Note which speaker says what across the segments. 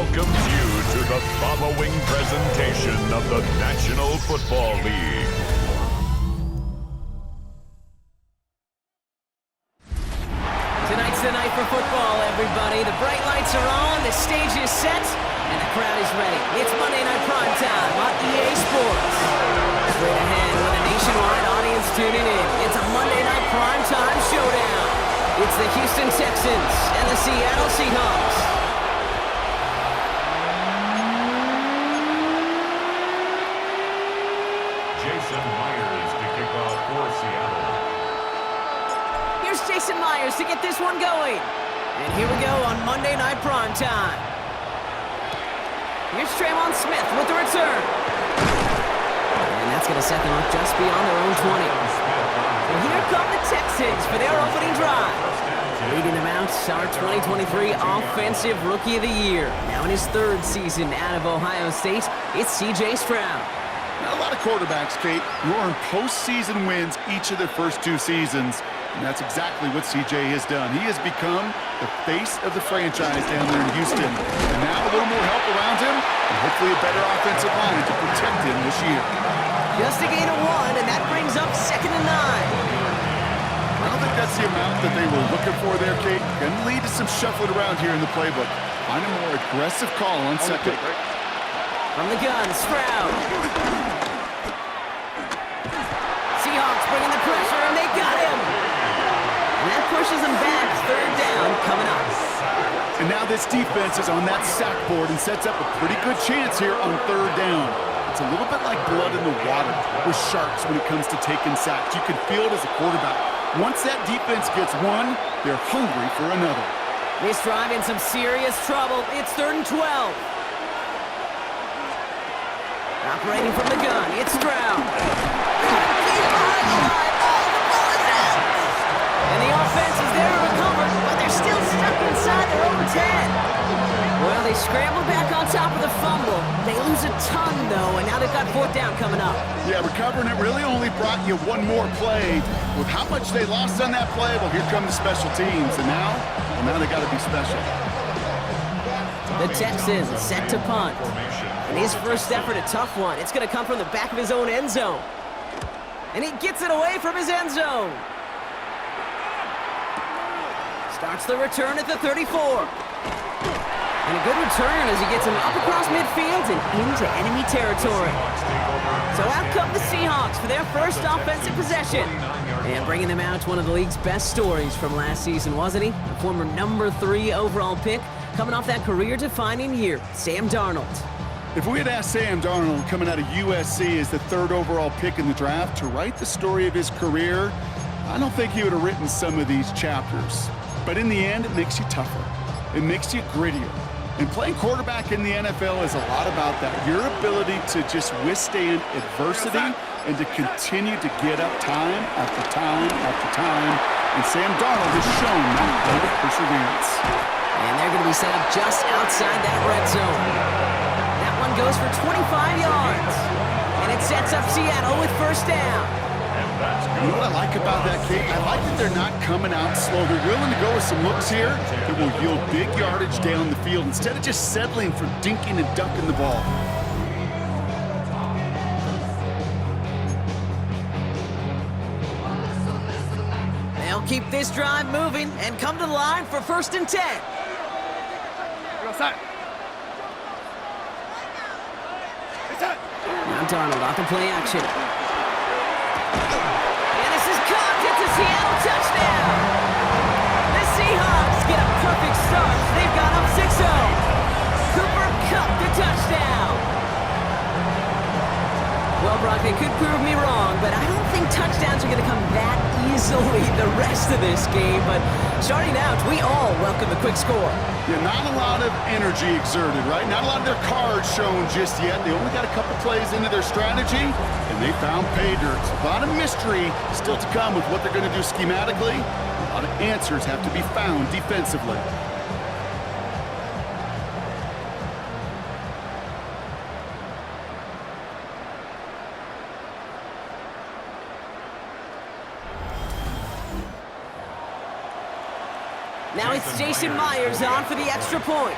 Speaker 1: welcomes you to the following presentation of the National Football League.
Speaker 2: Tonight's the night for football, everybody. The bright lights are on, the stage is set, and the crowd is ready. It's Monday Night Prime Time on EA Sports. Straight ahead with a nationwide audience tuning in. It's a Monday Night Prime Time showdown. It's the Houston Texans and the Seattle Seahawks.
Speaker 1: Jason Myers to kick off for Seattle.
Speaker 2: Here's Jason Myers to get this one going. And here we go on Monday Night Prime Time. Here's Tremon Smith with the return. And that's going to set them up just beyond their own 20. And here come the Texans for their opening drive. Leading them out, our 2023 Offensive Rookie of the Year. Now in his third season out of Ohio State, it's C.J. Stroud.
Speaker 3: Not a lot of quarterbacks, Kate, who earn postseason wins each of their first two seasons. And that's exactly what C.J. has done. He has become the face of the franchise down there in Houston. And now a little more help around him, and hopefully a better offensive line to protect him this year.
Speaker 2: Just a gain of 1, and that brings up 2nd and 9.
Speaker 3: I don't think that's the amount that they were looking for there, Kate. Going to lead to some shuffling around here in the playbook. Find a more aggressive call on second.
Speaker 2: From the gun, Stroud. Seahawks bringing the pressure, and they got him. And that pushes them back. 3rd down coming up.
Speaker 3: And now this defense is on that sack board and sets up a pretty good chance here on 3rd down. It's a little bit like blood in the water with Sharks when it comes to taking sacks. You can feel it as a quarterback. Once that defense gets one, they're hungry for another.
Speaker 2: This drive in some serious trouble. It's 3rd and 12. Operating from the gun, it's Stroud. Deep behind the line. Oh, the ball is out! And the offense is there to recover, but they're still stuck inside their own 10. Well, they scramble back on top of the fumble. They lose a ton, though, and now they've got 4th down coming up.
Speaker 3: Yeah, recovering it really only brought you one more play. With how much they lost on that play, well, here come the special teams. And now they got to be special.
Speaker 2: The Texans set to punt. And his first effort, a tough one. It's going to come from the back of his own end zone. And he gets it away from his end zone. Starts the return at the 34. And a good return as he gets him up across midfield and into enemy territory. So out come the Seahawks for their first offensive possession. And bringing them out, one of the league's best stories from last season, wasn't he? The former number 3 overall pick, coming off that career-defining year, Sam Darnold.
Speaker 3: If we had asked Sam Darnold coming out of USC as the 3rd overall pick in the draft to write the story of his career, I don't think he would have written some of these chapters. But in the end, it makes you tougher. It makes you grittier. And playing quarterback in the NFL is a lot about that. Your ability to just withstand adversity and to continue to get up time after time after time. And Sam Darnold has shown that kind of perseverance.
Speaker 2: And they're going to be set up just outside that red zone. That one goes for 25 yards. And it sets up Seattle with 1st down.
Speaker 3: You know what I like about that, Kate? I like that they're not coming out slow. They're willing to go with some looks here that will yield big yardage down the field instead of just settling for dinking and ducking the ball.
Speaker 2: They'll keep this drive moving and come to the line for 1st and 10. Now Darnold off the play action. Seattle touchdown! The Seahawks get a perfect start. They've got up 6-0. Cooper Kupp the touchdown. Well, Brock, they could prove me wrong, but I don't think touchdowns are going to come that easily the rest of this game. But starting out, we all welcome a quick score.
Speaker 3: Yeah, not a lot of energy exerted, right? Not a lot of their cards shown just yet. They only got a couple plays into their strategy, and they found pay dirt. A lot of mystery still to come with what they're going to do schematically. A lot of answers have to be found defensively.
Speaker 2: Now it's Jason Myers on for the extra point.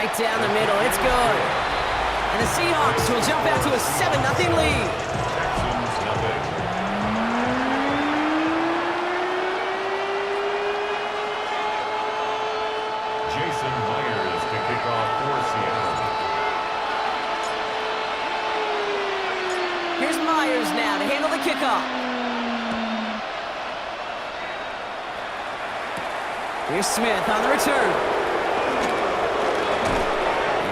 Speaker 2: Right down the middle. It's good. And the Seahawks will jump out to a 7-0 lead.
Speaker 1: Texans nothing. Jason Myers to kick off for Seattle.
Speaker 2: Here's Myers now to handle the kickoff. Here's Smith on the return.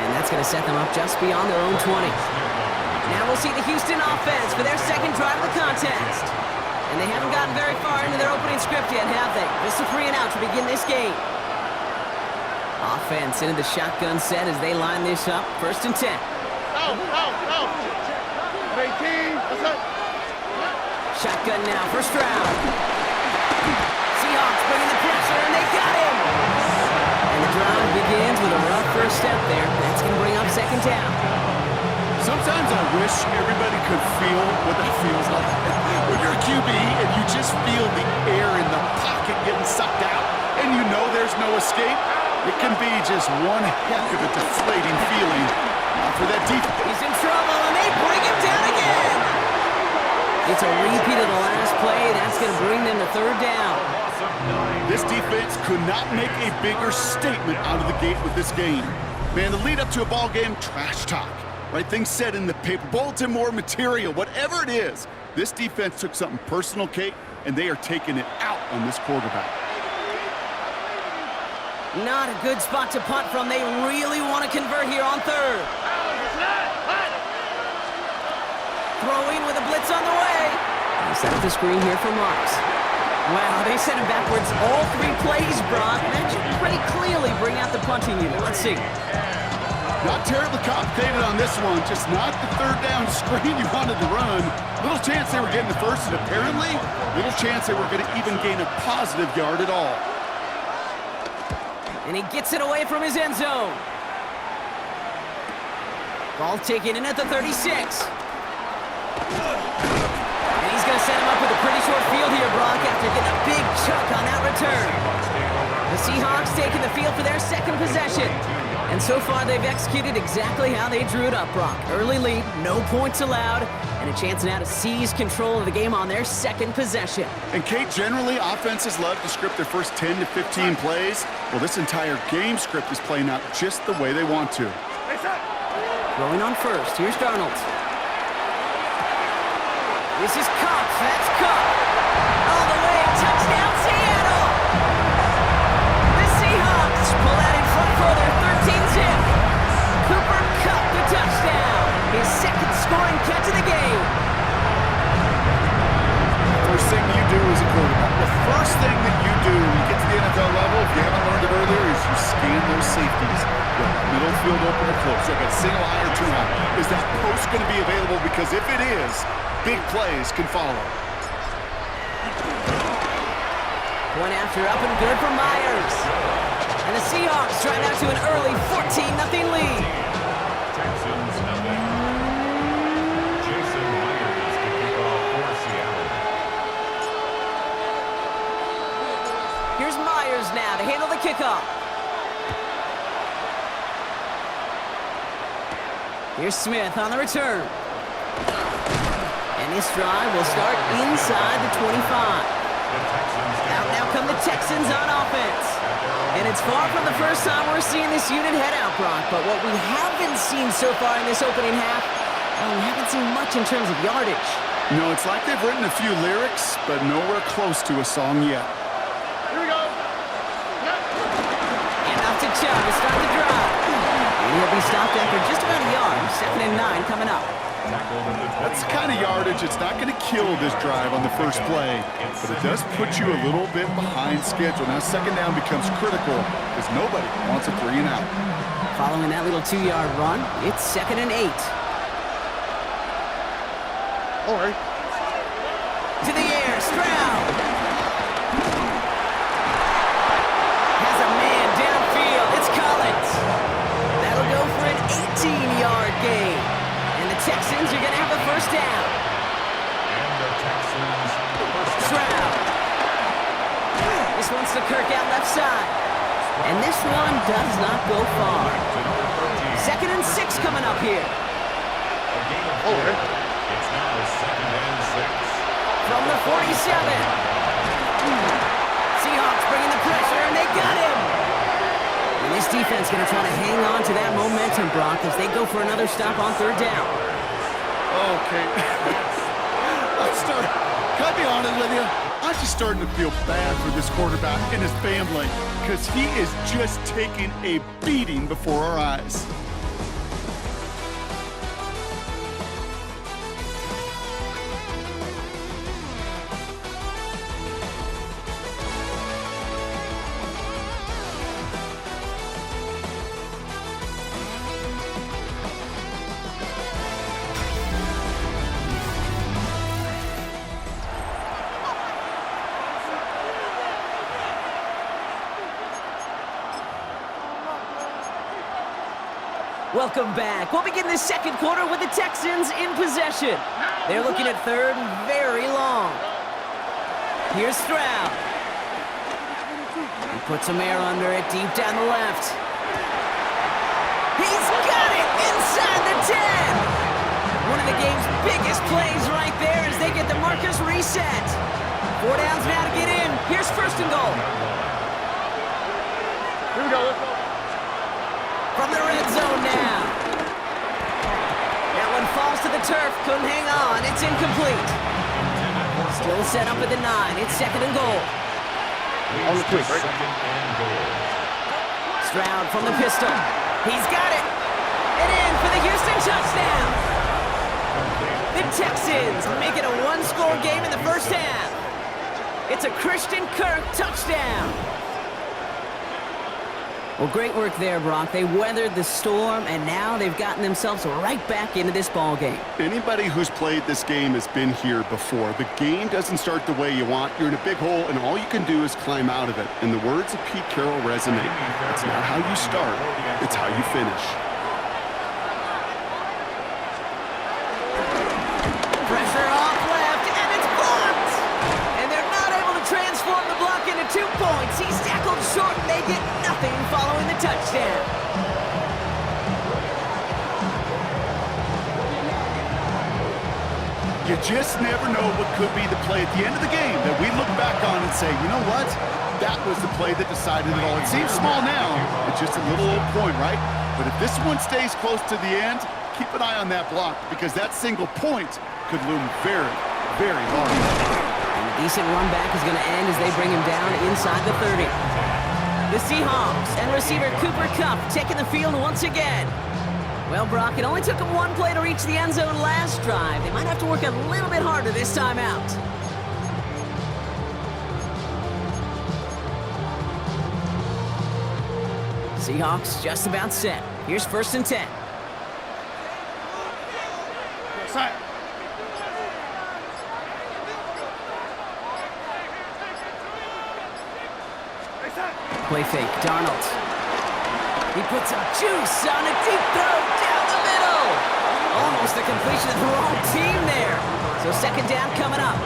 Speaker 2: And that's going to set them up just beyond their own 20. Now we'll see the Houston offense for their second drive of the contest. And they haven't gotten very far into their opening script yet, have they? Just a 3-and-out to begin this game. Offense into the shotgun set as they line this up. 1st and 10. Shotgun now, first round. Seahawks bringing the pressure, and they got him! And the drive begins with a rough first step there. That's going to bring up 2nd down.
Speaker 3: Sometimes I wish everybody could feel what that feels like. When you're a QB and you just feel the air in the pocket getting sucked out, and you know there's no escape, it can be just one heck of a deflating feeling for that defense.
Speaker 2: He's in trouble, and they bring him down again! It's a repeat of the last play. That's going to bring them to 3rd down.
Speaker 3: This defense could not make a bigger statement out of the gate with this game. Man, the lead up to a ball game, trash talk. Right, things said in the paper, bulletin board material, whatever it is. This defense took something personal, Kate, and they are taking it out on this quarterback.
Speaker 2: Not a good spot to punt from. They really want to convert here on 3rd. Throwing with a blitz on the way. They set up the screen here for Marks. Wow, they sent him backwards all 3 plays, Brock. That should pretty clearly bring out the punting unit. Let's see.
Speaker 3: Not terribly complicated on this one. Just not the 3rd down screen you wanted to run. Little chance they were getting the first, and apparently, little chance they were going to even gain a positive yard at all.
Speaker 2: And he gets it away from his end zone. Ball taken in at the 36. And he's going to set him up with a pretty short field here, Brock, after getting a big chunk on that return. The Seahawks taking the field for their 2nd possession. And so far, they've executed exactly how they drew it up, Brock. Early lead, no points allowed, and a chance now to seize control of the game on their 2nd possession.
Speaker 3: And Kate, generally, offenses love to script their first 10 to 15 plays. Well, this entire game script is playing out just the way they want to.
Speaker 2: Going on first, here's Darnold. This is Cup. That's Cup. All the way. Touchdown, Seattle. The Seahawks pull out in front for their 13th zip. Cooper Kupp, the touchdown. His 2nd scoring catch of the game.
Speaker 3: First thing you do as a quarterback, the first thing that you do when you get to the NFL level, if you haven't learned it earlier, is you scan those safeties. Middle field open or close. So I got single high or 2 high. Is that post going to be available? Because if it is, big plays can follow.
Speaker 2: One after up and good for Myers. And the Seahawks drive out to an early 14-0 lead.
Speaker 1: Texans nothing. Jason Myers to kick off for Seattle.
Speaker 2: Here's Myers now to handle the kickoff. Here's Smith on the return. And this drive will start inside the 25. Out now come the Texans on offense. And it's far from the first time we're seeing this unit head out, Brock. But what we haven't seen so far in this opening half, we haven't seen much in terms of yardage.
Speaker 3: No, it's like they've written a few lyrics, but nowhere close to a song yet.
Speaker 2: Here we go. And off to Chubb to start the drive. And he'll be stopped after just about a yard. 2nd and 9 coming up.
Speaker 3: That's the kind of yardage. It's not going to kill this drive on the first play, but it does put you a little bit behind schedule. Now 2nd down becomes critical because nobody wants a 3-and-out.
Speaker 2: Following that little 2-yard run, it's 2nd and 8.
Speaker 3: All right.
Speaker 2: To the air, Stroud. Has a man downfield. It's Collins. That'll go for an 18-yard gain. And the Texans are going to have a 1st down.
Speaker 1: And the Texans, the first down.
Speaker 2: Stroud. This one's to Kirk out left side. And this one does not go far. 2nd and 6 coming up here.
Speaker 1: It's now 2nd and 6.
Speaker 2: From the 47. Seahawks bringing the pressure, and they got him. And this defense going to try to hang on to that momentum, Brock, as they go for another stop on 3rd down.
Speaker 3: Okay. Can I be honest with you? I'm just starting to feel bad for this quarterback and his family because he is just taking a beating before our eyes.
Speaker 2: Welcome back. We'll begin this 2nd quarter with the Texans in possession. They're looking at 3rd and very long. Here's Stroud. He puts some air under it deep down the left. He's got it inside the 10. One of the game's biggest plays right there as they get the markers reset. 4 downs now to get in. Here's 1st and goal.
Speaker 4: Here we go, let's go.
Speaker 2: From the red zone now. That one falls to the turf. Couldn't hang on. It's incomplete. Still set up at the 9. It's 2nd and goal.
Speaker 4: On the quick, right?
Speaker 2: Stroud from the pistol. He's got it. And in for the Houston touchdown. The Texans make it a 1-score game in the 1st half. It's a Christian Kirk touchdown. Well, great work there, Brock. They weathered the storm, and now they've gotten themselves right back into this ball game.
Speaker 3: Anybody who's played this game has been here before. The game doesn't start the way you want. You're in a big hole, and all you can do is climb out of it. In the words of Pete Carroll resonate, it's not how you start, it's how you finish.
Speaker 2: Pressure off left, and it's blocked! And they're not able to transform the block into 2 points. He's tackled short, and they get nothing following the touchdown.
Speaker 3: You just never know what could be the play at the end of the game that we look back on and say, you know what? That was the play that decided it all. It seems small now, it's just a little old point, right? But if this one stays close to the end, keep an eye on that block because that single point could loom very, very large.
Speaker 2: And a decent run back is going to end as they bring him down inside the 30. The Seahawks and receiver Cooper Kupp taking the field once again. Well, Brock, it only took them 1 play to reach the end zone last drive. They might have to work a little bit harder this time out. Seahawks just about set. Here's 1st and 10. Play fake, Darnold. He puts some juice on a deep throw down the middle. Almost the completion of the wrong team there. So 2nd down coming up.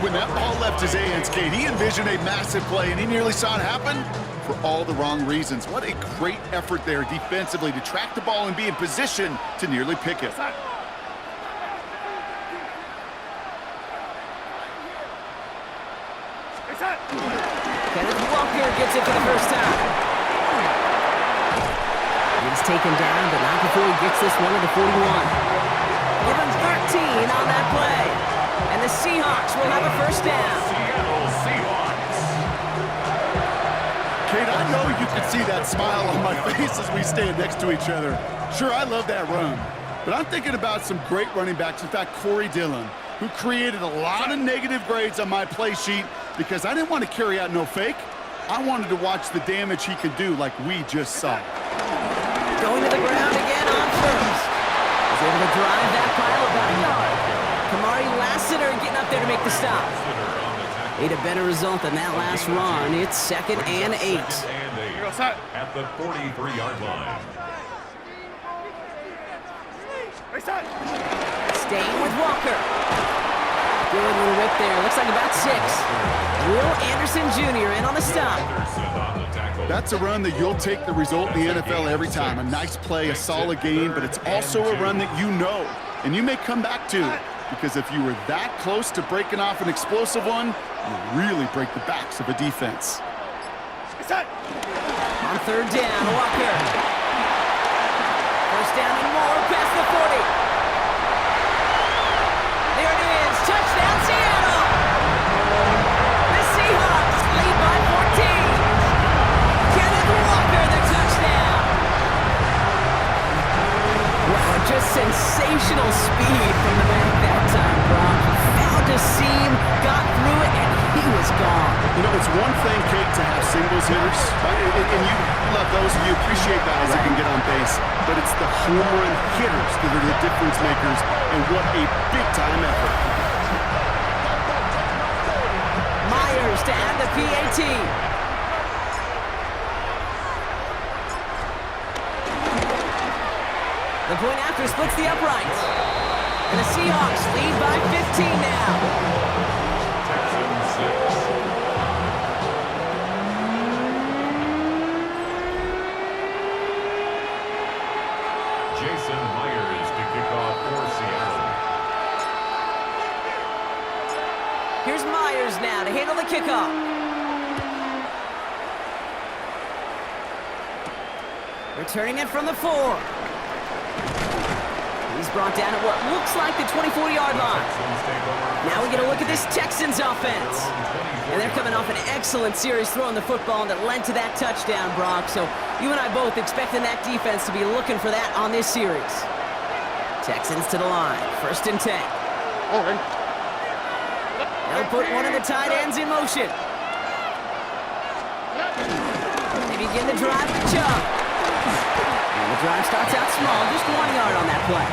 Speaker 3: When that ball left his hands, Kate, he envisioned a massive play, and he nearly saw it happen for all the wrong reasons. What a great effort there defensively to track the ball and be in position to nearly pick it.
Speaker 2: Kenneth Walker gets it for the 1st time. He's taken down, but not before he gets this one to the 41. Give him 13 on that play. And the Seahawks will have a 1st down.
Speaker 1: Seattle Seahawks.
Speaker 3: Kate, I know you can see that smile on my face as we stand next to each other. Sure, I love that run. But I'm thinking about some great running backs. In fact, Corey Dillon, who created a lot of negative grades on my play sheet because I didn't want to carry out no fake. I wanted to watch the damage he could do like we just saw.
Speaker 2: Going to the ground again on 1st. He's able to drive that pile about a yard. Kamari Lassiter getting up there to make the stop. Need a better result than that last run. It's 2nd and 8.
Speaker 1: At the 43-yard line.
Speaker 2: Staying with Walker. Good little whip there. Looks like about 6. Will Anderson Jr. in on the stop.
Speaker 1: Anderson on the tackle
Speaker 3: That's a run that you'll take the result in the NFL every time. A nice play, a solid game, but it's also a run that you know and you may come back to, because if you were that close to breaking off an explosive one, you really break the backs of a defense.
Speaker 2: On third down, Walker. First down and more, past the 40. There it is, touchdown Seattle! The Seahawks lead by 14. Kenneth Walker, the touchdown. Wow, just sensational speed from the back that time, Brock. He found a seam, got through it, and he was gone.
Speaker 3: You know, it's one thing, Kate, to have singles hitters, and you love those, and you appreciate guys that can get on base, but it's the home run hitters that are the difference makers, and what a big-time effort.
Speaker 2: Myers to add the PAT. The point after splits the uprights. And the Seahawks lead by 15 now.
Speaker 1: Jason Myers to kick off for Seattle.
Speaker 2: Here's Myers now to handle the kickoff. Returning it from the 4. He's brought down at what looks like the 24-yard line. Now we get a look at this Texans offense. And they're coming off an excellent series throwing the football that led to that touchdown, Brock. So you and I both expecting that defense to be looking for that on this series. Texans to the line. First and 10. They'll put one of the tight ends in motion. They begin the drive with Chubb. And the drive starts out small, just 1 yard on that play.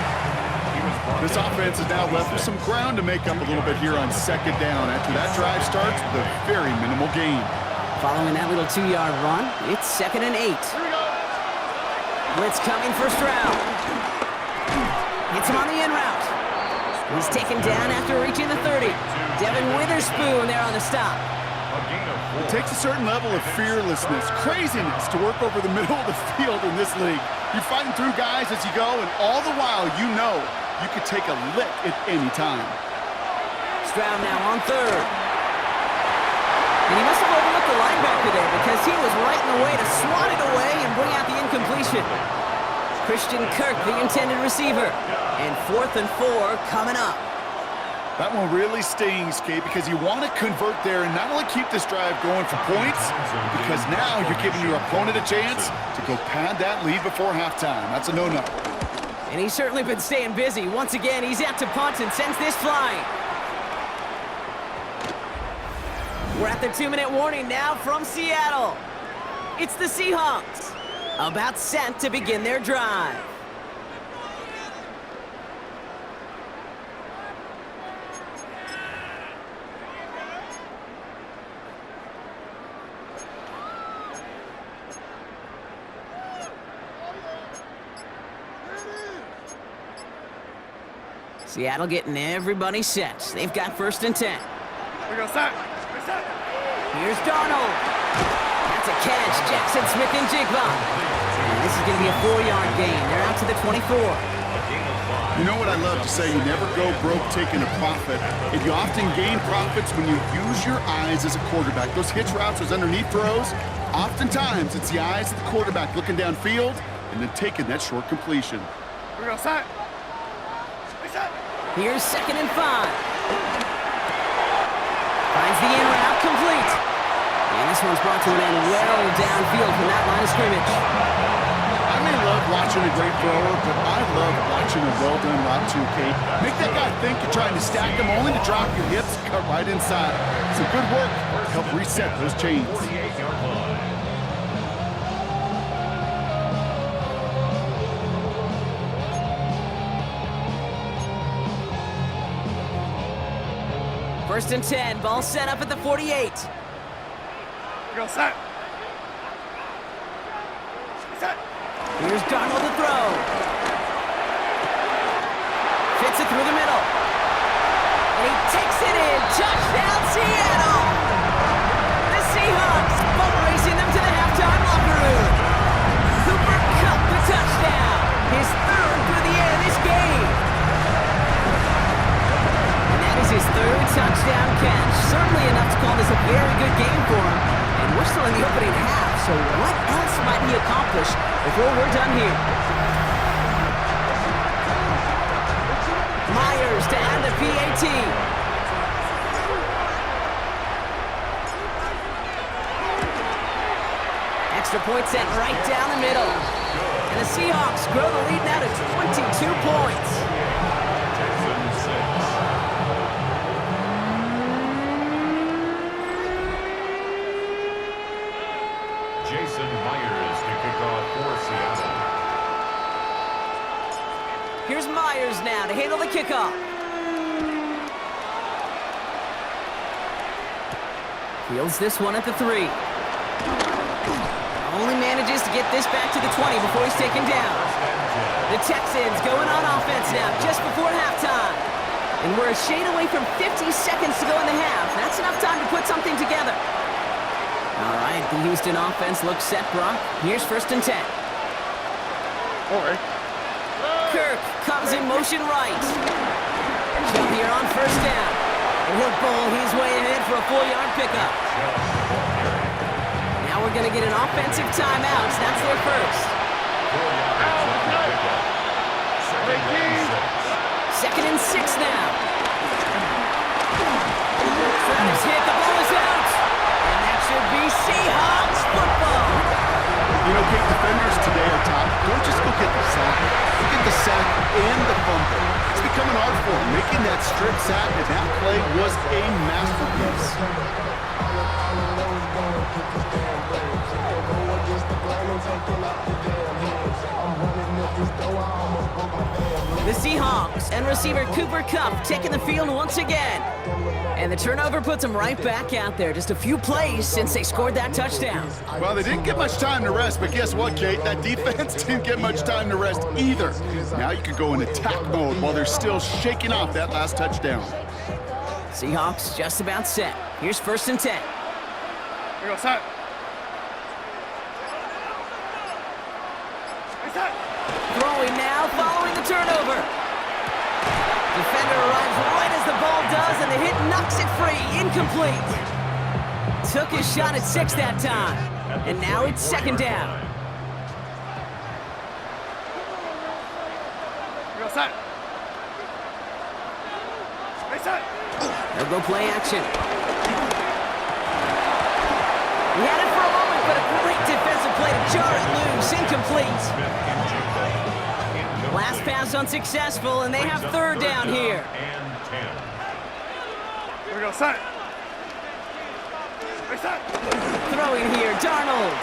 Speaker 3: This offense is now left with some ground to make up a little bit here on second down after that drive starts with a very minimal gain.
Speaker 2: Following that little 2-yard run, it's 2nd and 8. Blitz coming first round. Hits him on the in route. He's taken down after reaching the 30. Devin Witherspoon there on the stop.
Speaker 3: It takes a certain level of fearlessness, craziness to work over the middle of the field in this league. You're fighting through guys as you go, and all the while you know you could take a lick at any time.
Speaker 2: Stroud now on third. And he must have overlooked the linebacker there because he was right in the way to swat it away and bring out the incompletion. Christian Kirk, the intended receiver. And 4th and 4 coming up.
Speaker 3: That one really stings, Kate, because you want to convert there and not only keep this drive going for points, because now you're giving your opponent a chance to go pad that lead before halftime. That's a no-no.
Speaker 2: And he's certainly been staying busy. Once again, he's out to punt and sends this flying. We're at the 2-minute warning now from Seattle. It's the Seahawks, about set to begin their drive. Seattle getting everybody set. They've got 1st and 10.
Speaker 4: We go set.
Speaker 2: Here's Darnold. That's a catch. Jackson Smith and Jigba. And this is going to be a 4-yard gain. They're out to the 24.
Speaker 3: You know what I love to say? You never go broke taking a profit. And you often gain profits when you use your eyes as a quarterback. Those hitch routes, those underneath throws, oftentimes it's the eyes of the quarterback looking downfield and then taking that short completion.
Speaker 4: We go set.
Speaker 2: Here's 2nd and 5. Finds the in route complete. And this one's brought to an end well downfield from that line of scrimmage.
Speaker 3: I may love watching a great thrower, but I love watching a well-done route too, Kate. Make that guy think you're trying to stack him only to drop your hips, cut right inside. Some good work to help reset those chains.
Speaker 2: First and 10, ball set up at the 48.
Speaker 4: Go set. Set.
Speaker 2: Here's Darnold to throw. Fits it through the middle. And he takes it in. Touchdown, Seattle! The Seahawks boat racing them to the halftime his third touchdown catch. Certainly enough to call this a very good game for him. And we're still in the opening half, so what else might he accomplish before we're done here? Myers to add the PAT. Extra point sent right down the middle. And the Seahawks grow the lead now to 22 points.
Speaker 1: Jason Myers to kick off for Seattle.
Speaker 2: Here's Myers now to handle the kickoff. Fields this one at the 3. Only manages to get this back to the 20 before he's taken down. The Texans going on offense now just before halftime. And we're a shade away from 50 seconds to go in the half. That's enough time to put something together. All right, the Houston offense looks set, Brock. Here's 1st and 10.
Speaker 4: All right.
Speaker 2: Kirk comes in motion right. Jump here on 1st down. And he'll bowl his way ahead for a 4-yard pickup. Now we're going to get an offensive timeout. So that's their first. 2nd and 6 now. Third is hit. The ball is out. And that should be Seahawks football.
Speaker 3: You know, Kate, defenders today are top. Don't just go get the sack. You get the sack and the fumble. It's become an art form. Making that strip sack and that play was a masterpiece.
Speaker 2: The Seahawks and receiver Cooper Kupp taking the field once again. And the turnover puts them right back out there. Just a few plays since they scored that touchdown.
Speaker 3: Well, they didn't get much time to rest, but guess what, Kate? That defense didn't get much time to rest either. Now you can go in attack mode while they're still shaking off that last touchdown.
Speaker 2: Seahawks just about set. Here's 1st and 10.
Speaker 4: We go set. Set.
Speaker 2: Throwing now, following the turnover. Defender arrives right as the ball does, and the hit knocks it free. Incomplete. Took his shot at 6 that time. And now it's 2nd down.
Speaker 4: We go set. Set.
Speaker 2: They'll go play action. He had it for a moment, but a great defensive play to jar it loose. Incomplete. Last pass unsuccessful, and they have 3rd down here.
Speaker 4: We go set. Set.
Speaker 2: Throwing here, Darnold.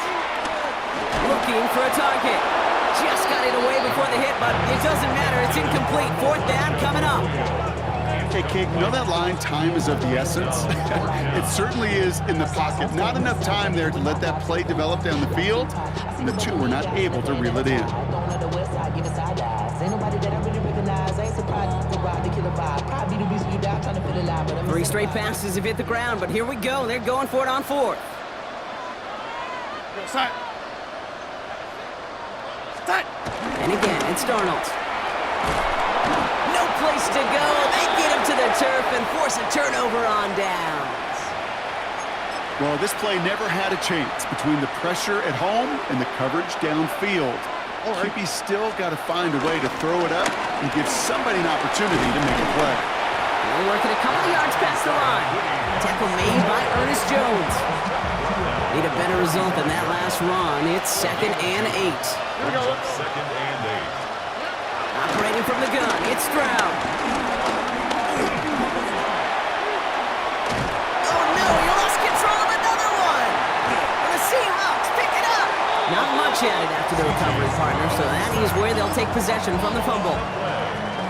Speaker 2: Looking for a target. Just got it away before the hit, but it doesn't matter. It's incomplete. 4th down coming up.
Speaker 3: Hey, Kate, you know that line, time is of the essence? It certainly is in the pocket. Not enough time there to let that play develop down the field, and the two were not able to reel it in.
Speaker 2: 3 straight passes have hit the ground, but here we go. They're going for it on 4th.
Speaker 4: We go set. Set.
Speaker 2: And again, it's Darnold. No place to go. They get him to the turf and force a turnover on downs.
Speaker 3: Well, this play never had a chance between the pressure at home and the coverage downfield. QB's still got to find a way to throw it up and give somebody an opportunity to make a play.
Speaker 2: They're working a couple of yards past the line. Tackle made by Ernest Jones. Need a better result than that last run. It's 2nd and 8.
Speaker 4: Here we go.
Speaker 1: 2nd and 8.
Speaker 2: Operating from the gun, it's Stroud. Oh no, he lost control of another one. And the Seahawks pick it up. Not much added after the recovery, partner, so that is where they'll take possession from the fumble.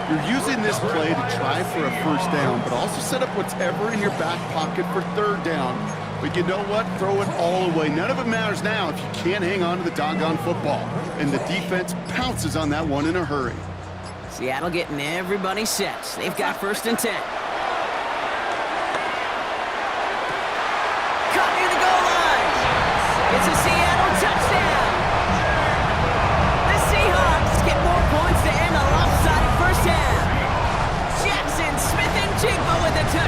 Speaker 3: You're using this play to try for a 1st down, but also set up whatever in your back pocket for 3rd down. But you know what? Throw it all away. None of it matters now if you can't hang on to the doggone football. And the defense pounces on that one in a hurry.
Speaker 2: Seattle getting everybody set. They've got 1st and 10. Caught near the goal line. It's a Seattle touchdown. The Seahawks get more points to end a lopsided 1st half. Jackson Smith and Jigba with the touchdown.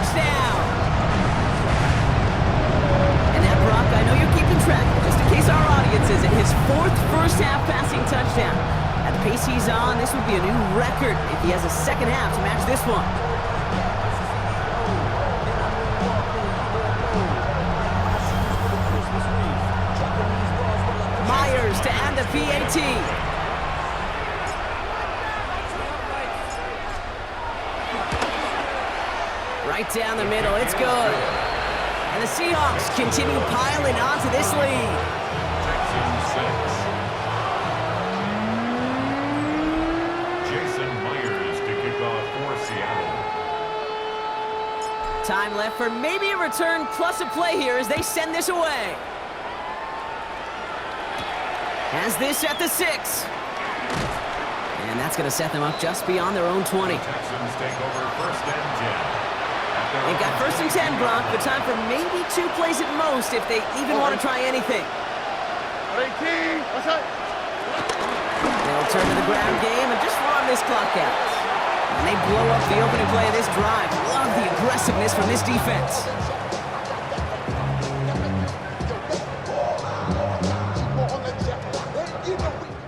Speaker 2: first half passing touchdown. At the pace he's on, this would be a new record if he has a second half to match this one. Myers to add the PAT. Right down the middle, it's good. And the Seahawks continue piling onto this lead.
Speaker 1: Texans 6. Jason Myers to kick off for Seattle.
Speaker 2: Time left for maybe a return plus a play here as they send this away. Has this at the 6. And that's going to set them up just beyond their own 20.
Speaker 1: Texans take over first and 10.
Speaker 2: They've got first and 10, Brock, but time for maybe 2 plays at most if they even want to try anything. They'll turn to the ground game and just run this clock out. And they blow up the opening play of this drive. Love the aggressiveness from this defense.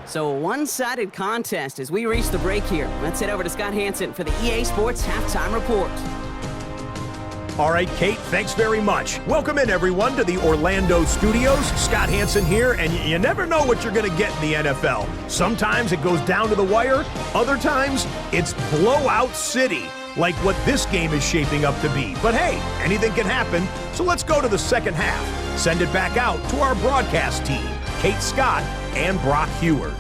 Speaker 2: So a one-sided contest as we reach the break here. Let's head over to Scott Hansen for the EA Sports Halftime Report.
Speaker 5: All right, Kate, thanks very much. Welcome in, everyone, to the Orlando studios. Scott Hansen here, and you never know what you're going to get in the NFL. Sometimes it goes down to the wire. Other times, it's blowout city, like what this game is shaping up to be. But hey, anything can happen, so let's go to the second half. Send it back out to our broadcast team, Kate Scott and Brock Heward.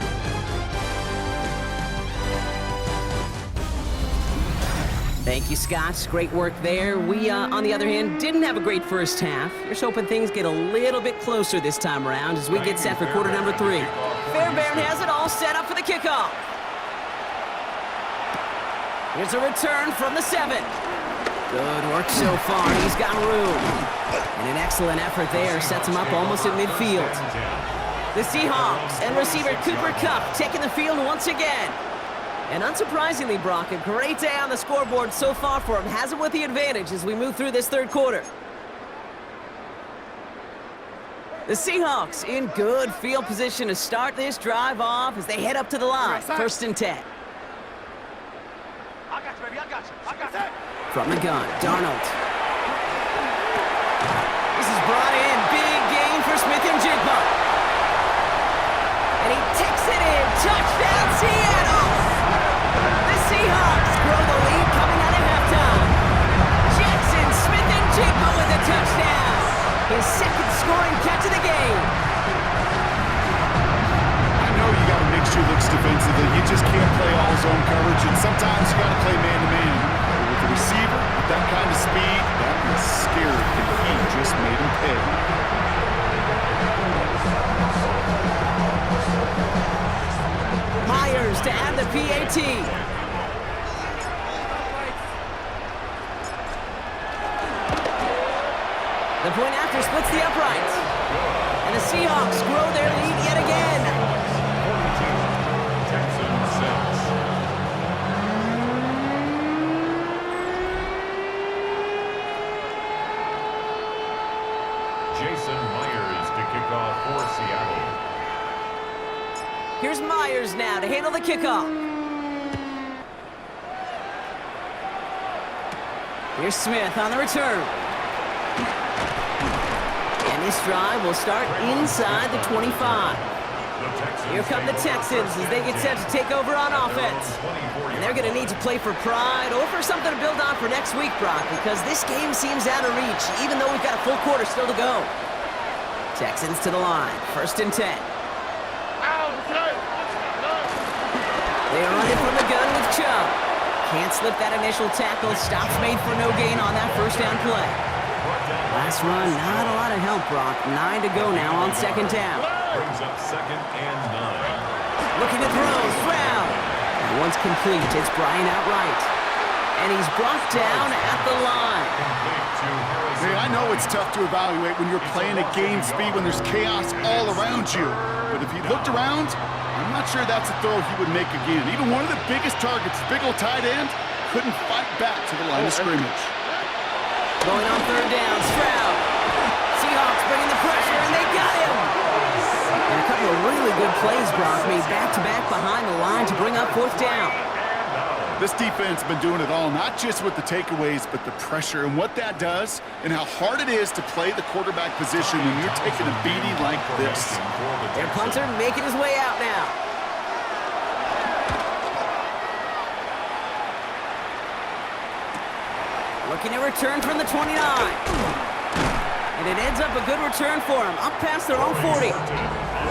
Speaker 2: Thank you, Scott. Great work there. We, on the other hand, didn't have a great first half. Here's hoping things get a little bit closer this time around as we get set for quarter number 3. Fairbairn has it all set up for the kickoff. Here's a return from the 7. Good work so far. He's got room. And an excellent effort there sets him up almost at midfield. The Seahawks and receiver Cooper Kupp taking the field once again. And unsurprisingly, Brock, a great day on the scoreboard so far for him. Has him with the advantage as we move through this third quarter. The Seahawks in good field position to start this drive off as they head up to the line. First and 10.
Speaker 4: I got you, baby. I got you.
Speaker 2: From the gun, Darnold. This is brought in. Big gain for Smith and Jigba. And he takes it in. Touchdown, Seattle! The Seahawks grow the lead coming out of halftime. Jackson Smith and Jigba with a touchdown. His second scoring catch of the game.
Speaker 3: I know you got to mix your looks defensively. You just can't play all zone coverage, and sometimes you got to play man-to-man. But with the receiver, with that kind of speed, that was scary, and he just made him pay.
Speaker 2: Myers to add the PAT. The point after splits the uprights. And the Seahawks grow their lead yet again.
Speaker 1: Texans 6. Jason Myers to kick off for Seattle.
Speaker 2: Here's Myers now to handle the kickoff. Here's Smith on the return. And this drive will start inside the 25. Here come the Texans as they get set to take over on offense. And they're going to need to play for pride or for something to build on for next week, Brock, because this game seems out of reach, even though we've got a full quarter still to go. Texans to the line, first and 10. They run it from the gun with Chubb. Can't slip that initial tackle. Stops made for no gain on that first down play. Last run, not a lot of help, Brock. 9 to go now on second down.
Speaker 1: Brings up second and 9.
Speaker 2: Looking to throw, Stroud. And once complete, it's Brian outright. And he's brought down at the line.
Speaker 3: Hey, I know it's tough to evaluate when you're playing at game speed when there's chaos all around you. But if he looked around, I'm not sure that's a throw he would make again. Even one of the biggest targets, big old tight end, couldn't fight back to the line of scrimmage.
Speaker 2: Going on third down, Stroud. Seahawks bringing the pressure, and they got him. And a couple of really good plays, Brock, made back-to-back behind the line to bring up 4th down.
Speaker 3: This defense has been doing it all, not just with the takeaways, but the pressure and what that does and how hard it is to play the quarterback position when you're taking a beating like this.
Speaker 2: Their punter making his way out now. Looking to return from the 29. And it ends up a good return for him, up past their own 40.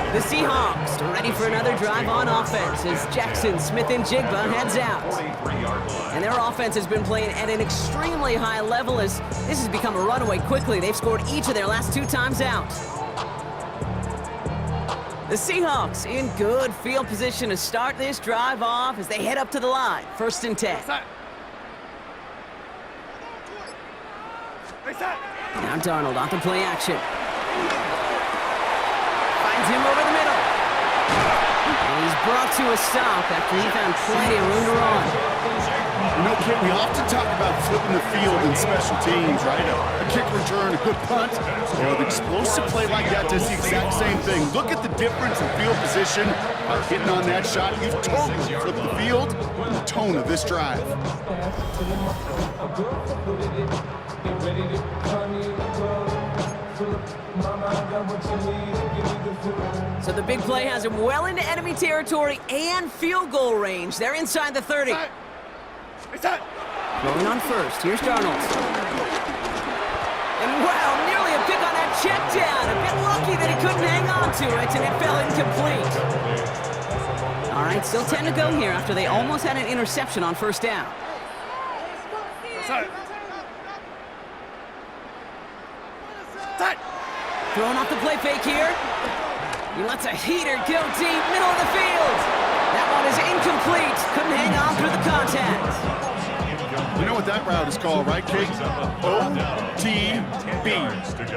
Speaker 2: The Seahawks are ready for another drive on offense as Jackson, Smith, and Jigba heads out. And their offense has been playing at an extremely high level as this has become a runaway quickly. They've scored each of their last 2 times out. The Seahawks in good field position to start this drive off as they head up to the line. 1st and 10. Now Darnold off the play action. Finds him over the middle. And he's brought to a stop after he found plenty of room to run.
Speaker 3: You know, Kit, we often talk about flipping the field in special teams, right? A kick return, a good punt. Well, an explosive play like that does the exact same thing. Look at the difference in field position. By hitting on that shot, you've totally flipped the field and the tone of this drive.
Speaker 2: So the big play has him well into enemy territory and field goal range. They're inside the 30. Going on first. Here's Darnold. And wow, nearly a pick on that check down. A bit lucky that he couldn't hang on to it, and it fell incomplete. All right, still 10 to go here after they almost had an interception on 1st down. Throwing off the play fake here. He lets a heater go deep, middle of the field. That one is incomplete. Couldn't hang on through the contact.
Speaker 3: You know what that route is called, right, Kate? OTB.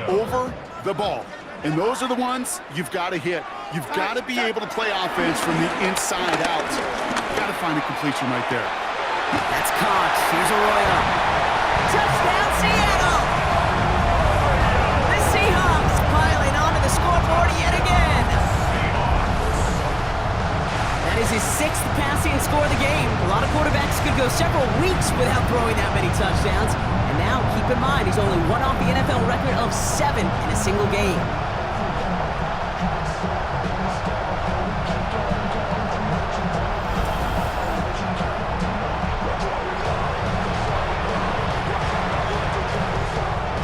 Speaker 3: Over the ball. And those are the ones you've got to hit. You've got to be able to play offense from the inside out. You've got to find a completion right there.
Speaker 2: That's caught. Here's Arroyo. Touchdown, Seattle! The Seahawks piling onto the scoreboard yet again. That is his 6th passing score of the game. A lot of quarterbacks could go several weeks without throwing that many touchdowns. And now, keep in mind, he's only one off the NFL record of 7 in a single game.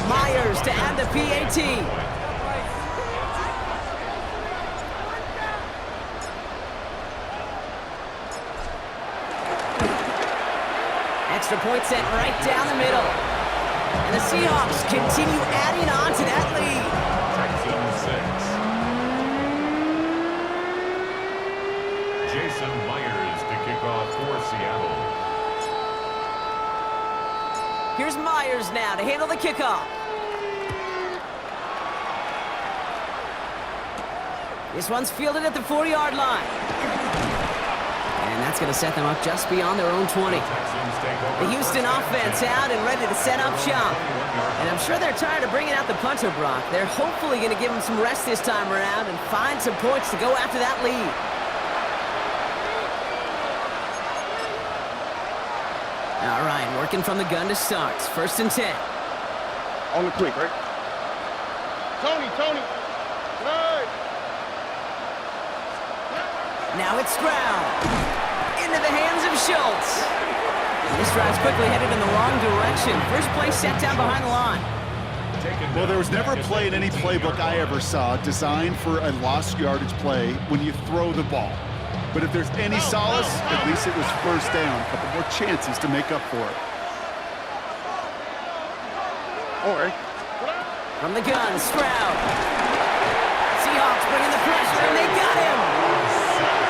Speaker 2: Myers to add the PAT. Extra point sent right down the middle. And the Seahawks continue adding on to that lead.
Speaker 1: Texans 6. Jason Myers to kick off for Seattle.
Speaker 2: Here's Myers now to handle the kickoff. This one's fielded at the 40-yard line. And that's going to set them up just beyond their own 20. The Houston offense out and ready to set up shop. And I'm sure they're tired of bringing out the punter, Brock. They're hopefully going to give him some rest this time around and find some points to go after that lead. All right, working from the gun to start. 1st and 10.
Speaker 4: On the quick, right? Tony. Hey.
Speaker 2: Now it's Stroud. Into the hands of Schultz. And this drive's quickly headed in the wrong direction. First play set down behind the line.
Speaker 3: Well, there was never a play in any playbook I ever saw designed for a lost yardage play when you throw the ball. But if there's any solace, at least it was 1st down. A couple more chances to make up for it.
Speaker 4: All right.
Speaker 2: From the gun, Stroud. Seahawks bringing the pressure, and they got him.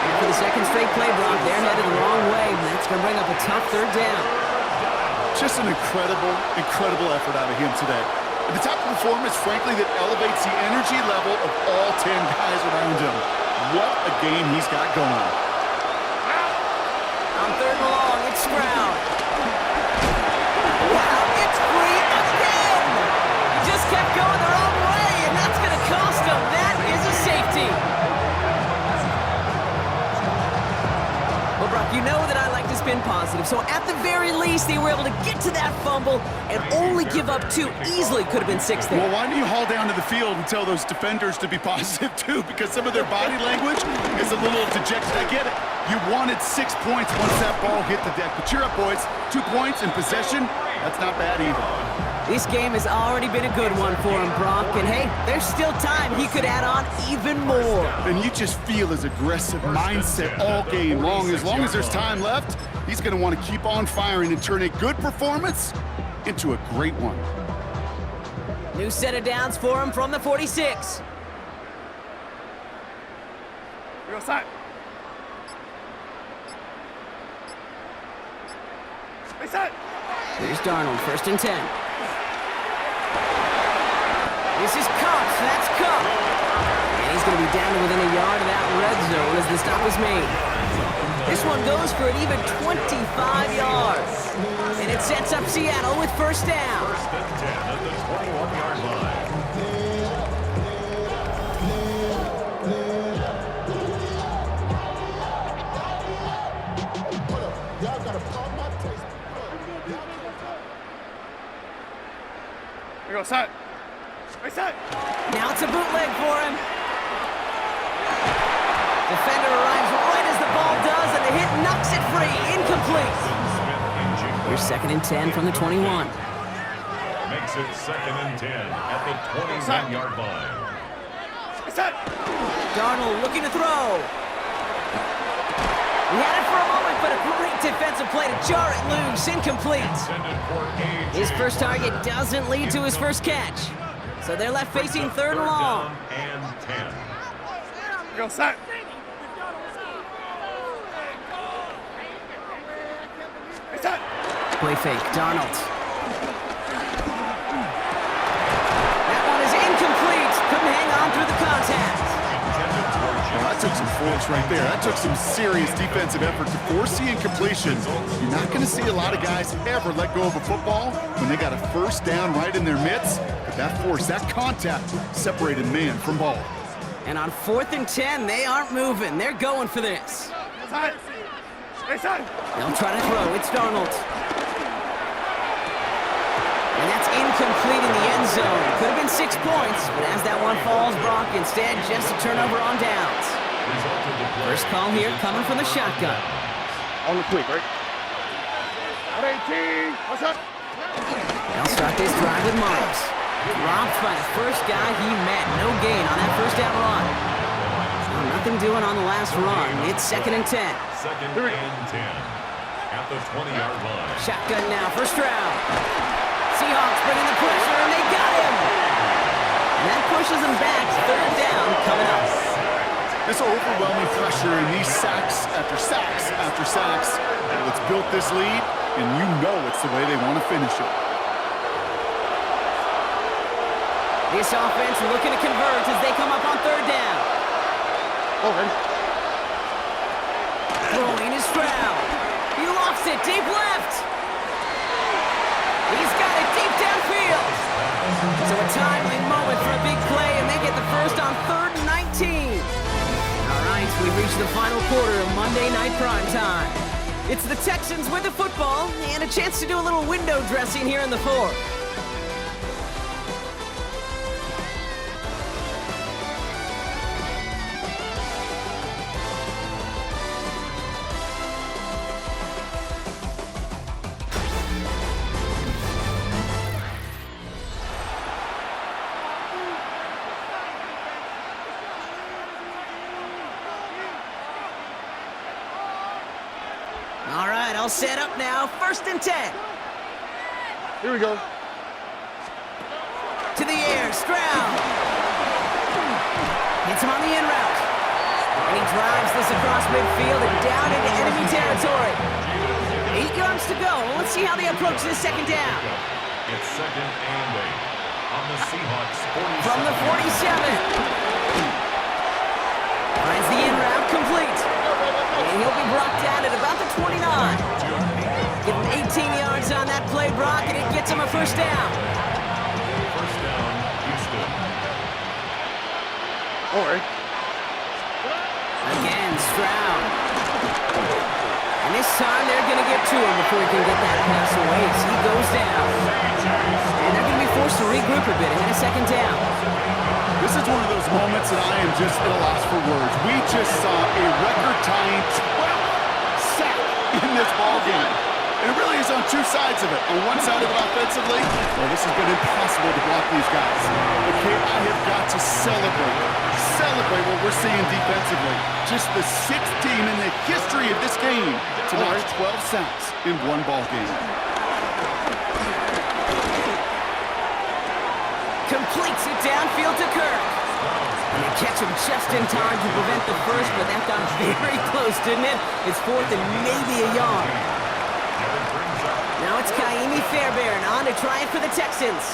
Speaker 2: And for the 2nd straight play block, they're headed the wrong way. And that's going to bring up a tough 3rd down.
Speaker 3: Just an incredible effort out of him today. And the type of performance, frankly, that elevates the energy level of all 10 guys around him. What a game he's got going.
Speaker 2: On 3rd and long, it's Stroud. Wow, it's free again! He just kept going the wrong way, and that's going to cost him. That is a safety. So at the very least, they were able to get to that fumble and only give up 2. Easily could have been 6 there.
Speaker 3: Well, why don't you haul down to the field and tell those defenders to be positive, too? Because some of their body language is a little dejected. I get it. You wanted 6 points once that ball hit the deck. But cheer up, boys. 2 points in possession, that's not bad either.
Speaker 2: This game has already been a good one for him, Brock. And hey, there's still time. He could add on even more.
Speaker 3: And you just feel his aggressive mindset all game long. As long as there's time left, he's going to want to keep on firing and turn a good performance into a great one.
Speaker 2: New set of downs for him from the 46.
Speaker 4: We go side. Stay side.
Speaker 2: Here's Darnold, 1st and 10. This is Cox, that's Cup. And he's going to be down to within a yard of that red zone as the stop is made. This one goes for an even 25 yards. And it sets up Seattle with 1st down.
Speaker 1: 1st and 10 at the 21-yard line.
Speaker 4: We go side. Stay side.
Speaker 2: Now it's a bootleg for him. Defender arrives right as the ball does, and the hit knocks it free. Incomplete. Here's 2nd and 10 from the 21.
Speaker 1: Makes it 2nd and 10 at the 29-yard line.
Speaker 4: Stay side.
Speaker 2: Darnold looking to throw. He had it for a moment, but a great defensive play to jar it loose. Incomplete. His first target doesn't lead to his first catch. So they're left facing 3rd and long.
Speaker 1: And 10.
Speaker 4: We go side. Stay side.
Speaker 2: Play fake, Darnold. That one is incomplete. Couldn't hang on through the contact.
Speaker 3: Well, that took some force right there. That took some serious defensive effort to force the incompletion. You're not going to see a lot of guys ever let go of a football when they got a 1st down right in their midst. But that force, that contact, separated man from ball.
Speaker 2: And on 4th and 10, they aren't moving. They're going for this.
Speaker 4: Side. Stay side.
Speaker 2: They'll try to throw. It's Darnold. And that's incomplete in the end zone. Could have been 6 points, but as that one falls, Brock, instead just a turnover on downs. First call here coming from the shotgun.
Speaker 4: On the quick, right? 118. What's up?
Speaker 2: They'll start this drive with Miles. Dropped by the first guy he met. No gain on that 1st down run. So nothing doing on the last run. It's 2nd and 10.
Speaker 1: 2nd and 10 at the 20-yard line.
Speaker 2: Shotgun now for Stroud. Seahawks bringing the pressure, and they got him. And that pushes them back. 3rd down coming up.
Speaker 3: This overwhelming pressure and these sacks after sacks after sacks, well, it's built this lead, and you know it's the way they want to finish it.
Speaker 2: This offense looking to convert as they come up on 3rd down.
Speaker 4: Ready.
Speaker 2: Throwing is Stroud. He lofts it deep left. He's got it deep downfield. So a timely moment for a big play, and they get the first on 3rd and 19. All right, we've reached the final quarter of Monday Night Primetime. It's the Texans with the football and a chance to do a little window dressing here in the 4th. All right, all set up now. 1st and 10.
Speaker 4: Here we go.
Speaker 2: To the air, Stroud. Hits him on the in route. And he drives this across midfield and down into enemy territory. 8 yards to go. Let's see how they approach this 2nd down.
Speaker 1: It's 2nd and 8 on the Seahawks 47.
Speaker 2: From the 47. Finds the in route complete. And he'll be brought down at about the 29. Give him 18 yards on that play, Brock, and it gets him a 1st down.
Speaker 1: 1st down, Houston.
Speaker 4: All right.
Speaker 2: Again, Stroud. And This time they're going to get to him before he can get that pass away as he goes down. And they're going to be forced to regroup a bit ahead of second down.
Speaker 3: This is one of those moments that I am just at a loss for words. We just saw a record-tying 12th sack in this ballgame. And it really is on two sides of it. On one side of it offensively, well, this has been impossible to block these guys. Okay, I have got to celebrate what we're seeing defensively. Just the sixth team in the history of this game to notch 12 sacks in one ballgame.
Speaker 2: Completes it downfield to Kirk. And they catch him just in time to prevent the first, but that got very close, didn't it? It's fourth and maybe a yard. Now it's Kaimi Fairbairn on to try it for the Texans.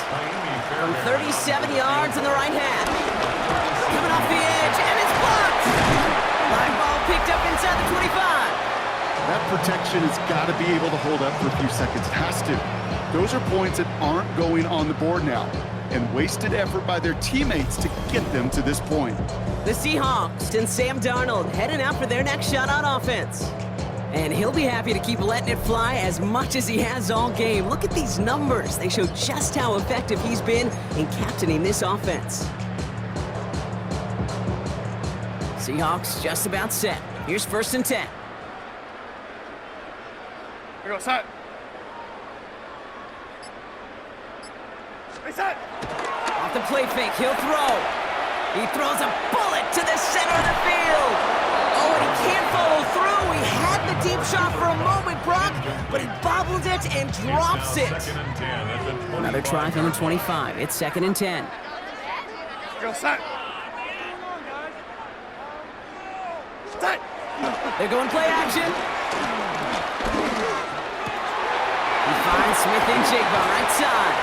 Speaker 2: From 37 yards in the right half. Coming off the edge, and it's blocked! Live ball picked up inside the 25.
Speaker 3: That protection has got to be able to hold up for a few seconds. It has to. Those are points that aren't going on the board now, and wasted effort by their teammates to get them to this point.
Speaker 2: The Seahawks and Sam Darnold heading out for their next shot on offense. And he'll be happy to keep letting it fly as much as he has all game. Look at these numbers. They show just how effective he's been in captaining this offense. Seahawks just about set. Here's 1st and 10.
Speaker 4: Here we go, set. Hey, set.
Speaker 2: Off the play fake, he'll throw. He throws a bullet to the center of the field. Oh, and he can't follow through. He had the deep shot for a moment, Brock, but he bobbled it and drops it. Another try from the 25. It's 2nd and 10.
Speaker 4: Go, set. Set.
Speaker 2: They're going play action. He finds Smith and Jigba right side.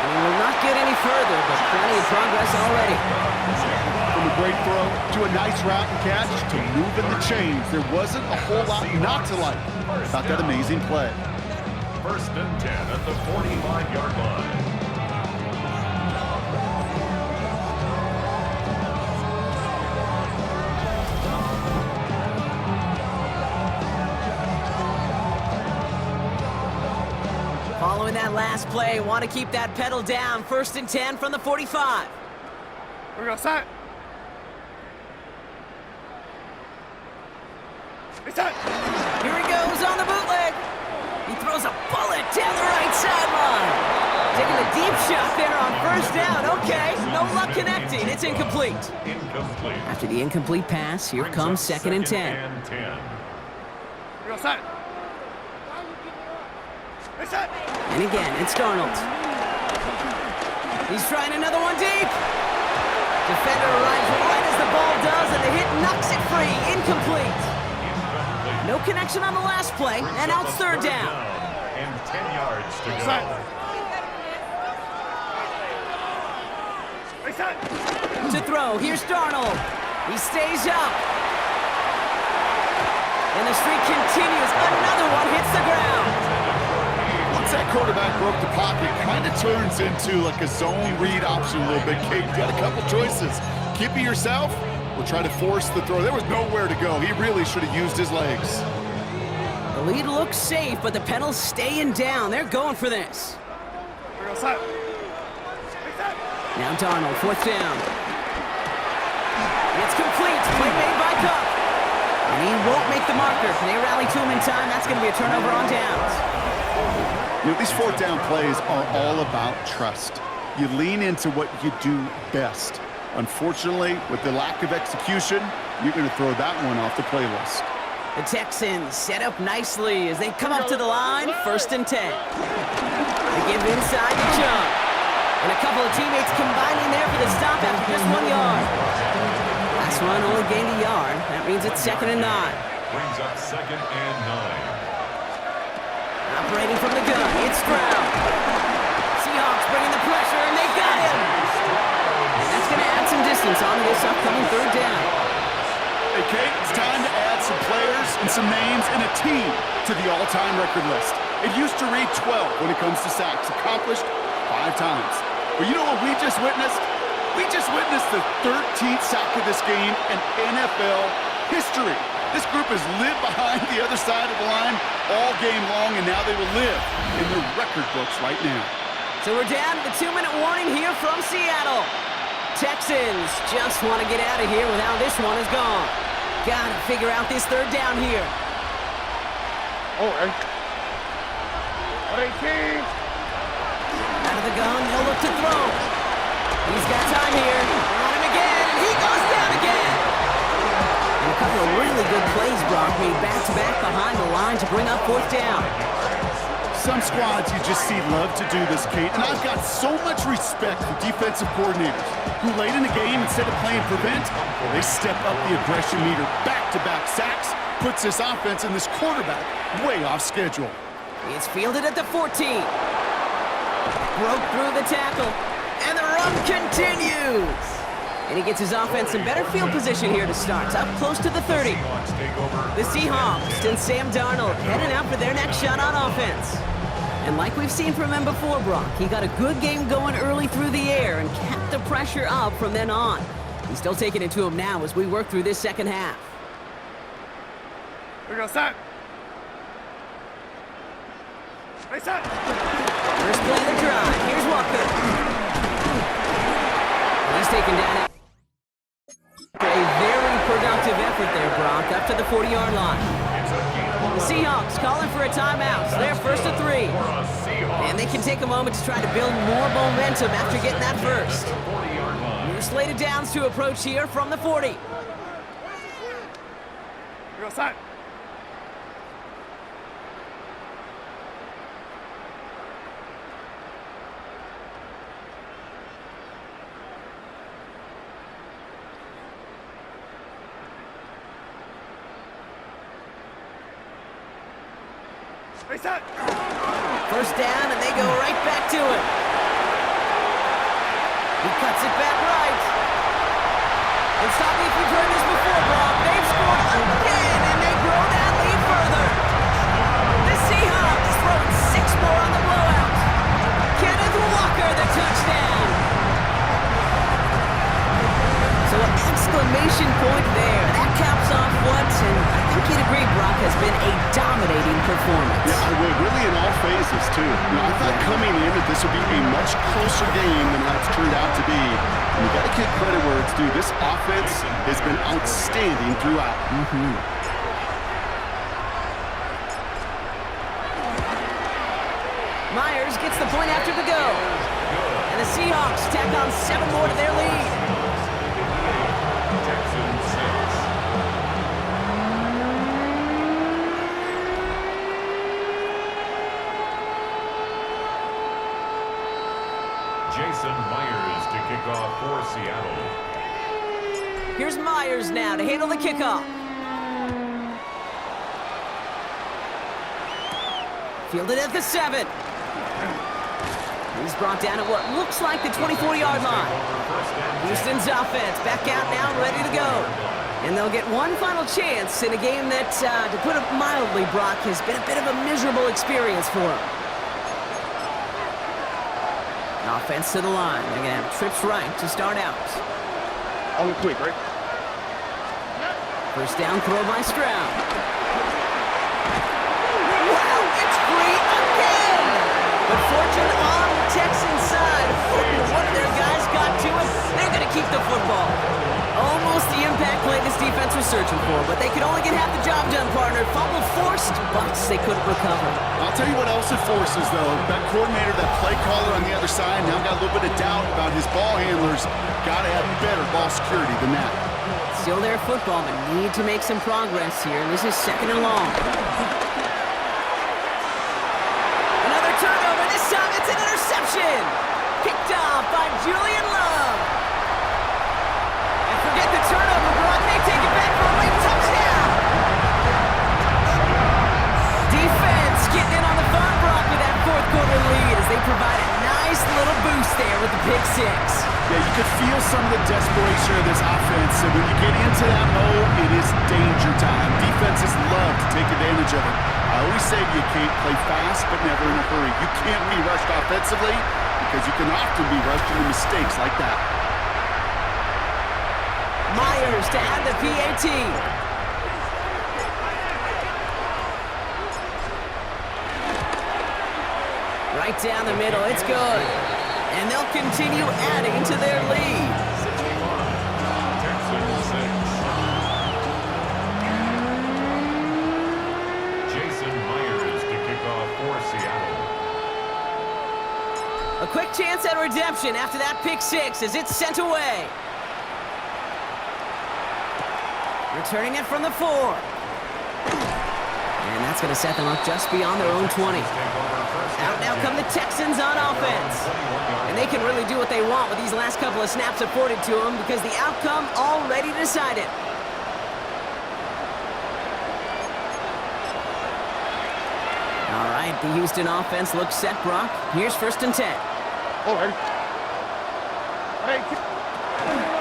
Speaker 2: And he will not get any further, but plenty of progress already.
Speaker 3: From a great throw to a nice route and catch to moving the chains. There wasn't a whole lot not to like about that amazing play.
Speaker 1: 1st and 10 at the 45-yard line.
Speaker 2: Following that last play, want to keep that pedal down. 1st and 10 from the 45.
Speaker 4: Here we go, set. Hey, set.
Speaker 2: Here he goes on the bootleg. He throws a bullet down the right sideline. Taking a deep shot there on 1st down. Okay, no luck connecting. It's incomplete. After the incomplete pass, here comes 2nd and 10.
Speaker 4: Here we go, set. Hey, set.
Speaker 2: And again, it's Darnold. He's trying another one deep. Defender arrives right as the ball does, and the hit knocks it free. Incomplete. No connection on the last play, and now it's 3rd down.
Speaker 1: And 10 yards to go.
Speaker 4: Set. Hey, set.
Speaker 2: To throw, here's Darnold. He stays up. And the streak continues. Another one hits the ground.
Speaker 3: Once that quarterback broke the pocket, kind of turns into like a zone read option a little bit. Kate, you got a couple choices. Keep it yourself or try to force the throw. There was nowhere to go. He really should have used his legs.
Speaker 2: The lead looks safe, but the pedal's staying down. They're going for this.
Speaker 4: Here we go, set. Hey, set.
Speaker 2: Now Darnold, 4th down. It's complete. Play made by Cup. And he won't make the marker. They rally to him in time. That's going to be a turnover on downs.
Speaker 3: You know, these 4th down plays are all about trust. You lean into what you do best. Unfortunately, with the lack of execution, you're going to throw that one off the playlist.
Speaker 2: The Texans set up nicely as they come up to the line. 1st and 10. They give inside the jump. And a couple of teammates combining there for the stop after just 1 yard. Last run only gained a yard. That means it's 2nd and 9.
Speaker 1: Brings up 2nd and 9.
Speaker 2: Operating from the gun, it's Stroud. Seahawks bringing the pressure, and they got him. And that's going to add some distance onto this upcoming 3rd down.
Speaker 3: Hey, Kate, it's time to add some players and some names and a team to the all-time record list. It used to read 12 when it comes to sacks, accomplished 5 times. But you know what we just witnessed? We just witnessed the 13th sack of this game in NFL history. This group has lived behind the other side of the line all game long, and now they will live in the record books right now.
Speaker 2: So we're down to the 2-minute warning here from Seattle. Texans just want to get out of here with how this one is gone. Got to figure out this third down here.
Speaker 4: Oh, and 18.
Speaker 2: Out of the gun, they'll look to throw. He's got time here. On him again, and he goes down again. And a couple of really good plays, Brock, made back-to-back behind the line to bring up fourth down.
Speaker 3: Some squads you just see love to do this, Kate, and I've got so much respect for defensive coordinators who late in the game, instead of playing prevent, they step up the aggression meter. Back-to-back sacks puts this offense and this quarterback way off schedule.
Speaker 2: It's fielded at the 14. Broke through the tackle, and the run continues. And he gets his offense in better field position here to start. Up close to the 30. The Seahawks and Sam Darnold heading out for their next shot on offense. And like we've seen from him before, Brock, he got a good game going early through the air and kept the pressure up from then on. He's still taking it to him now as we work through this second half.
Speaker 4: We go set. Hey, set.
Speaker 2: First play of the drive. Here's Walker. He's taken down a very productive effort there, Brock, up to the 40-yard line. The Seahawks calling for a timeout. So they're first to 3. And they can take a moment to try to build more momentum after getting that first. New slated downs to approach here from the 40.
Speaker 4: We go set. Hey, set.
Speaker 2: First down, and they go right back to it. He cuts it back right. And stop me if you've heard this before, Brock. They've scored again, and they grow that lead further. The Seahawks throwing 6 more on the blowout. Kenneth Walker, the touchdown. So an exclamation point there. That caps off what, and I think you'd agree, Brock, has been a dominating performance.
Speaker 3: Yeah, I would. Really in all phases, too. I thought coming in that this would be a much closer game than how it's turned out to be. And you got to give credit where it's due. This offense has been outstanding throughout.
Speaker 2: Myers gets the point after the go. And the Seahawks tack on 7 more to their lead.
Speaker 1: Jason Myers to kick off for Seattle.
Speaker 2: Here's Myers now to handle the kickoff. Fielded at the 7. He's brought down at what looks like the 24-yard line. Houston's offense back out now, ready to go. And they'll get one final chance in a game that, to put it mildly, Brock, has been a bit of a miserable experience for them. Offense to the line. They're going to have trips right to start out.
Speaker 4: On the quick, right?
Speaker 2: First down throw by Stroud. Wow, it's free again! But fortune on the Texan side. One of their guys got to it. They're going to keep the football. Almost the impact play this defense was searching for, but they could only get half the job done, partner. Fumble forced, but they couldn't recover.
Speaker 3: I'll tell you what else it forces, though. That coordinator, that play caller on the other side, now got a little bit of doubt about his ball handlers. Got to have better ball security than that.
Speaker 2: Still their football, but need to make some progress here. This is 2nd and long. Another turnover. This time it's an interception. Picked off by Julian Love. And forget the turnover, Brock. They take it back for a late touchdown. Defense getting in on the fun, Brock, with that 4th quarter lead as they provide a nice little boost there with the pick 6.
Speaker 3: Yeah, you could feel some of the desperation of this offense. And when you get into that mode, it is danger time. Defenses love to take advantage of it. I always say to you, Kate, play fast but never in a hurry. You can't be rushed offensively because you can often be rushed into mistakes like that.
Speaker 2: Myers to add the PAT. Right down the middle, it's good. And they'll continue adding to their lead.
Speaker 1: 61, Texans 6. Jason Myers to kick off for Seattle.
Speaker 2: A quick chance at redemption after that pick six as it's sent away. Returning it from the 4. And that's going to set them up just beyond their own 20. Out now come the Texans on offense. And they can really do what they want with these last couple of snaps afforded to them because the outcome already decided. All right, the Houston offense looks set, Brock. Here's 1st and 10.
Speaker 4: Oh, ready. Hey,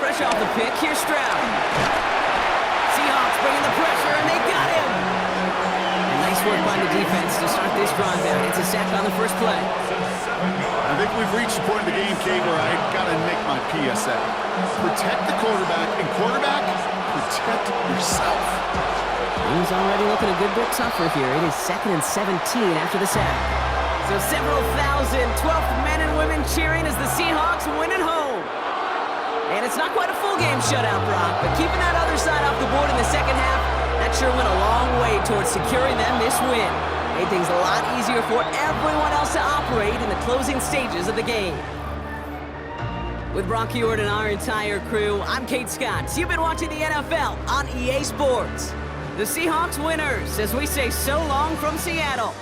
Speaker 2: Fresh off the pick, here's Stroud. Seahawks bringing the pressure, and they got him. And nice work by the defense to start this drive out. It's a sack on the first play.
Speaker 3: I think we've reached the point in the game, Kate, where I got to make my PSA. Protect the quarterback, and quarterback, protect yourself.
Speaker 2: He's already looking a good bit tougher here. It is 2nd and 17 after the sack. So several thousand 12th men and women cheering as the Seahawks win at home. And it's not quite a full game shutout, Brock, but keeping that other side off the board in the second half, that sure went a long way towards securing them this win. Made things a lot easier for everyone else to operate in the closing stages of the game. With Brock Ewart and our entire crew, I'm Kate Scott. You've been watching the NFL on EA Sports. The Seahawks winners as we say so long from Seattle.